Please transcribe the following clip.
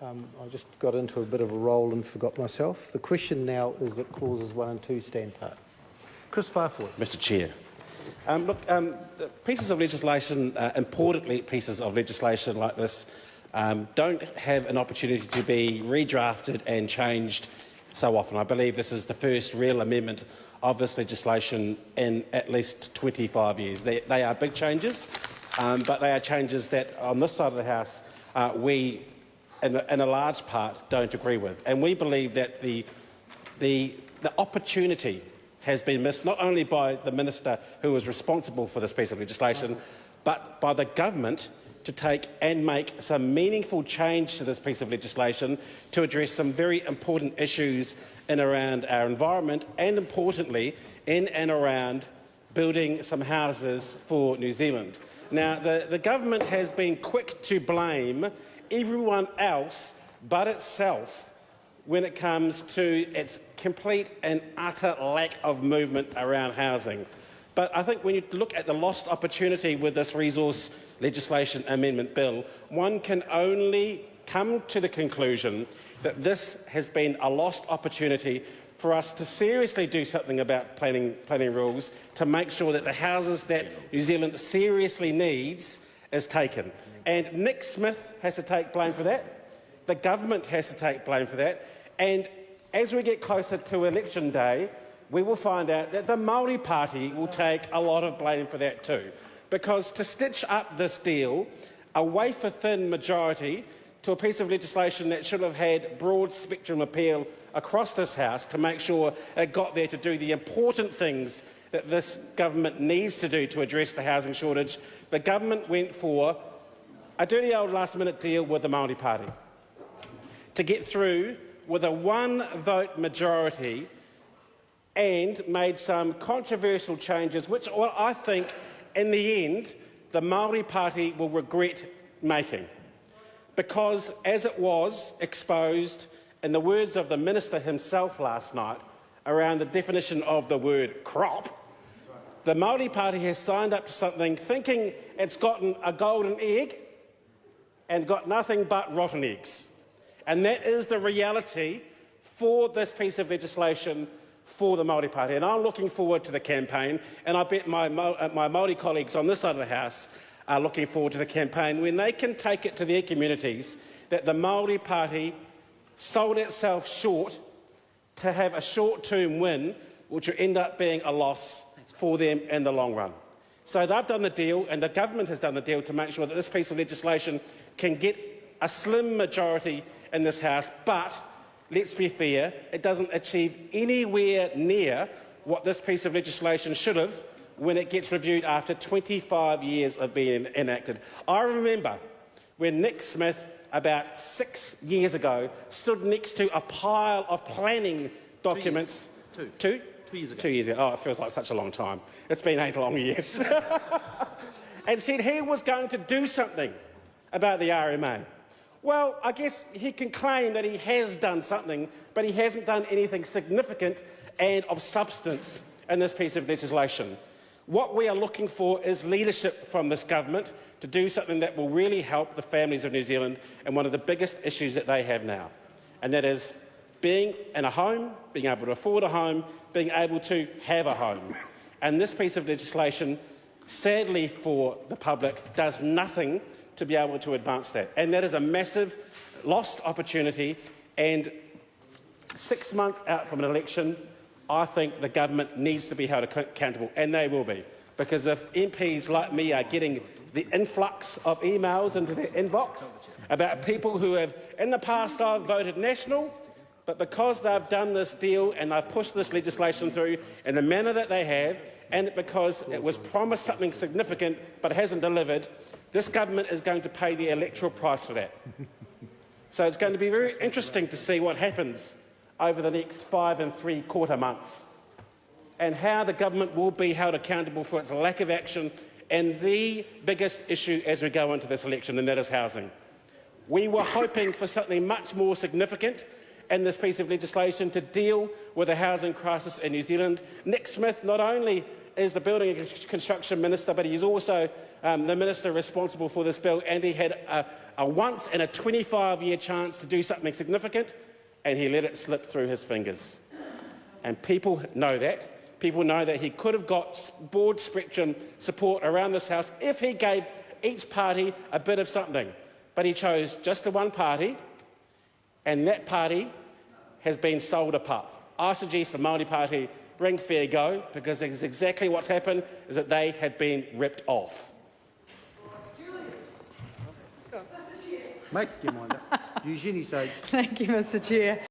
I just got into a bit of a roll and forgot myself. The question now is that clauses 1 and 2 stand part. Kris Faafoi. Mr Chair. Pieces of legislation, importantly pieces of legislation like this, don't have an opportunity to be redrafted and changed so often. I believe this is the first real amendment of this legislation in at least 25 years. They are big changes, but they are changes that on this side of the House we, in a large part, don't agree with. And we believe that the opportunity has been missed not only by the Minister who was responsible for this piece of legislation, but by the government to take and make some meaningful change to this piece of legislation to address some very important issues in and around our environment and, importantly, in and around building some houses for New Zealand. Now, the government has been quick to blame everyone else but itself when it comes to its complete and utter lack of movement around housing. But I think when you look at the lost opportunity with this resource legislation amendment bill, one can only come to the conclusion that this has been a lost opportunity for us to seriously do something about planning rules to make sure that the houses that New Zealand seriously needs is taken. And Nick Smith has to take blame for that. The government has to take blame for that. And as we get closer to election day, we will find out that the Māori Party will take a lot of blame for that too. Because to stitch up this deal, a wafer-thin majority to a piece of legislation that should have had broad spectrum appeal across this House to make sure it got there to do the important things that this government needs to do to address the housing shortage, the government went for a dirty old last-minute deal with the Māori Party to get through with a one-vote majority and made some controversial changes, which I think, in the end, the Māori Party will regret making. Because, as it was exposed in the words of the Minister himself last night around the definition of the word crop, the Māori Party has signed up to something thinking it's gotten a golden egg and got nothing but rotten eggs. And that is the reality for this piece of legislation for the Māori Party. And I'm looking forward to the campaign, and I bet my Māori colleagues on this side of the House are looking forward to the campaign when they can take it to their communities that the Māori Party sold itself short to have a short-term win, which will end up being a loss for them in the long run. So they've done the deal, and the government has done the deal to make sure that this piece of legislation can get a slim majority in this House, but let's be fair, it doesn't achieve anywhere near what this piece of legislation should have when it gets reviewed after 25 years of being enacted. I remember when Nick Smith, about 6 years ago, stood next to a pile of planning documents. 2 years ago. 2 years ago. Oh, it feels like such a long time. It's been 8 long years. And said he was going to do something about the RMA. Well, I guess he can claim that he has done something, but he hasn't done anything significant and of substance in this piece of legislation. What we are looking for is leadership from this government to do something that will really help the families of New Zealand and one of the biggest issues that they have now, and that is being in a home, being able to afford a home, being able to have a home. And this piece of legislation, sadly for the public, does nothing to be able to advance that. And that is a massive lost opportunity, and 6 months out from an election, I think the government needs to be held accountable, and they will be. Because if MPs like me are getting the influx of emails into their inbox about people who have, in the past, I've voted National, but because they've done this deal and they've pushed this legislation through in the manner that they have, and because it was promised something significant but hasn't delivered, this government is going to pay the electoral price for that. So it's going to be very interesting to see what happens over the next 5 3/4 months and how the government will be held accountable for its lack of action and the biggest issue as we go into this election, and that is housing. We were hoping for something much more significant in this piece of legislation to deal with the housing crisis in New Zealand. Nick Smith not only is the Building and Construction Minister, but he's also the Minister responsible for this bill, and he had a once in a 25-year chance to do something significant, and he let it slip through his fingers. And people know that. People know that he could have got broad spectrum support around this House if he gave each party a bit of something. But he chose just the one party, and that party has been sold a pup. I suggest the Māori Party bring fair go, because it's exactly what's happened, is that they have been ripped off. Make your mind up. Eugenie Sage. Thank you, Mr Chair.